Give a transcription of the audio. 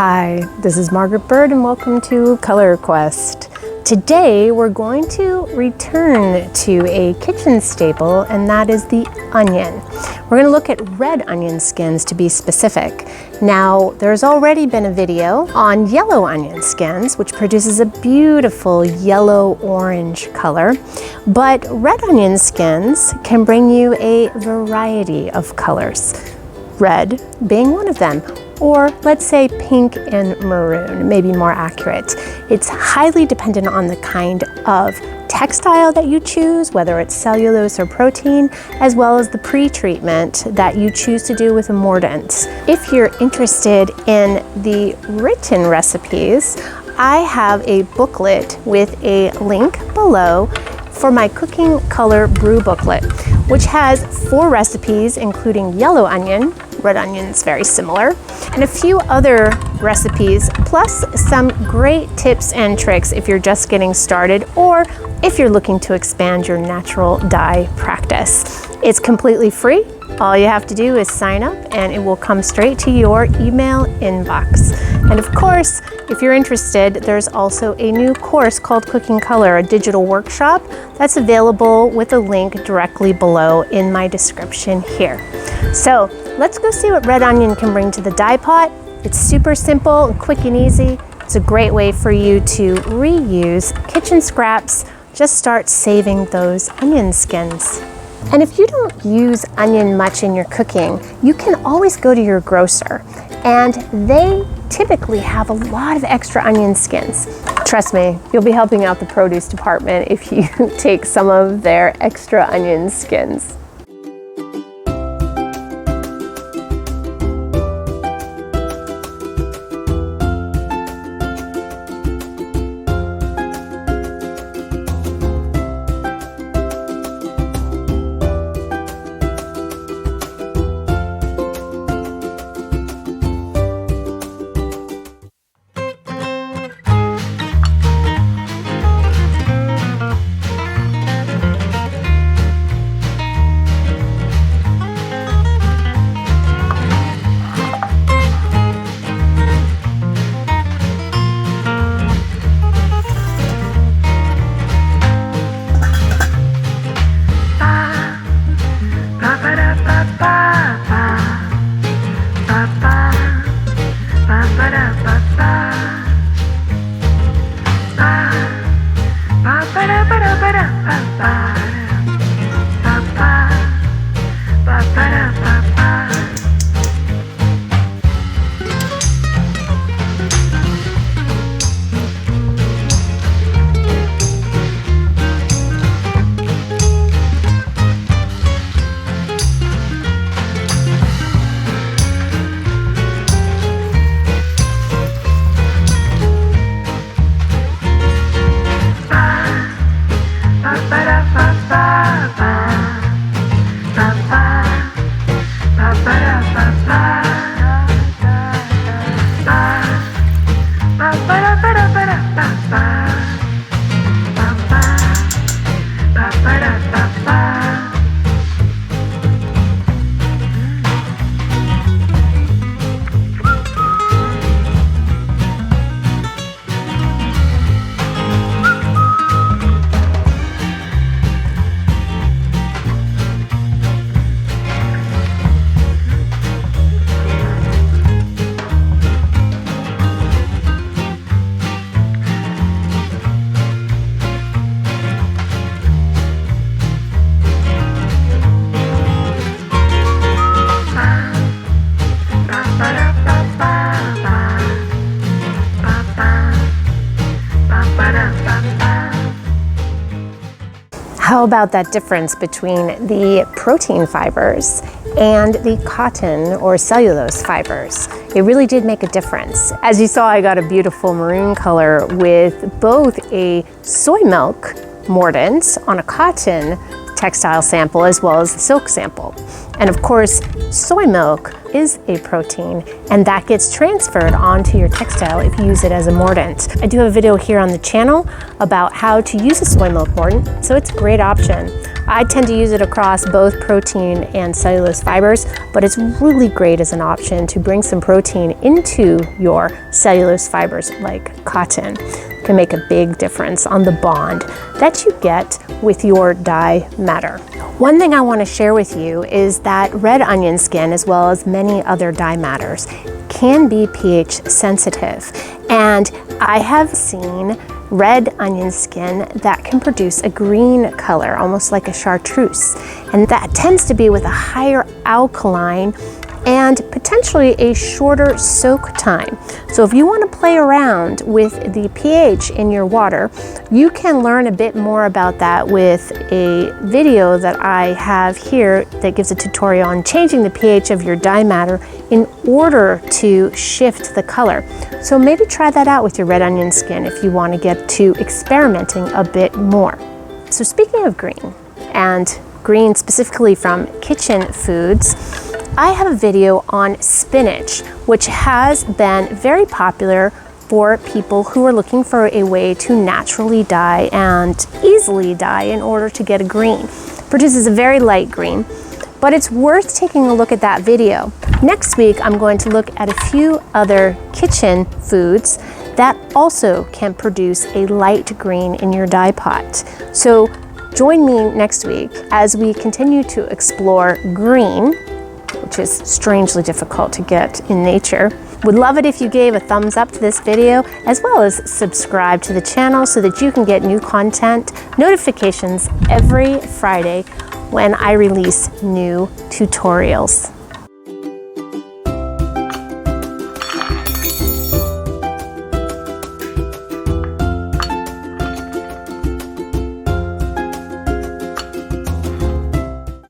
Hi, this is Margaret Byrd and welcome to Color Quest. Today we're going to return to a kitchen staple, and that is the onion. We're going to look at red onion skins to be specific. Now, there's already been a video on yellow onion skins, which produces a beautiful yellow-orange color, but red onion skins can bring you a variety of colors, red being one of them. Or let's say pink and maroon, maybe more accurate. It's highly dependent on the kind of textile that you choose, whether it's cellulose or protein, as well as the pre-treatment that you choose to do with a mordant. If you're interested in the written recipes, I have a booklet with a link below for my cooking color brew booklet, which has 4 recipes, including yellow onion, red onion's very similar, and a few other recipes, plus some great tips and tricks if you're just getting started or if you're looking to expand your natural dye practice. It's completely free. All you have to do is sign up and it will come straight to your email inbox. And of course, if you're interested, there's also a new course called Cooking Color, a digital workshop that's available with a link directly below in my description here. So let's go see what red onion can bring to the dye pot. It's super simple and quick and easy. It's a great way for you to reuse kitchen scraps. Just start saving those onion skins. And if you don't use onion much in your cooking, you can always go to your grocer, and they typically have a lot of extra onion skins. Trust me, you'll be helping out the produce department if you take some of their extra onion skins. How about that difference between the protein fibers and the cotton or cellulose fibers? It really did make a difference. As you saw, I got a beautiful maroon color with both a soy milk mordant on a cotton textile sample as well as the silk sample. And of course, soy milk is a protein, and that gets transferred onto your textile if you use it as a mordant. I do have a video here on the channel about how to use a soy milk mordant, so it's a great option. I tend to use it across both protein and cellulose fibers, but it's really great as an option to bring some protein into your cellulose fibers like cotton. It can make a big difference on the bond that you get with your dye matter. One thing I want to share with you is that red onion skin, as well as many other dye matters, can be pH sensitive. And I have seen red onion skin that can produce a green color, almost like a chartreuse. And that tends to be with a higher alkaline and potentially a shorter soak time. So if you want to play around with the pH in your water, you can learn a bit more about that with a video that I have here that gives a tutorial on changing the pH of your dye matter in order to shift the color. So maybe try that out with your red onion skin if you want to get to experimenting a bit more. So speaking of green, and green specifically from kitchen foods, I have a video on spinach, which has been very popular for people who are looking for a way to naturally dye and easily dye in order to get a green. It produces a very light green, but it's worth taking a look at that video. Next week, I'm going to look at a few other kitchen foods that also can produce a light green in your dye pot. So join me next week as we continue to explore green, which is strangely difficult to get in nature. Would love it if you gave a thumbs up to this video, as well as subscribe to the channel so that you can get new content notifications every Friday when I release new tutorials.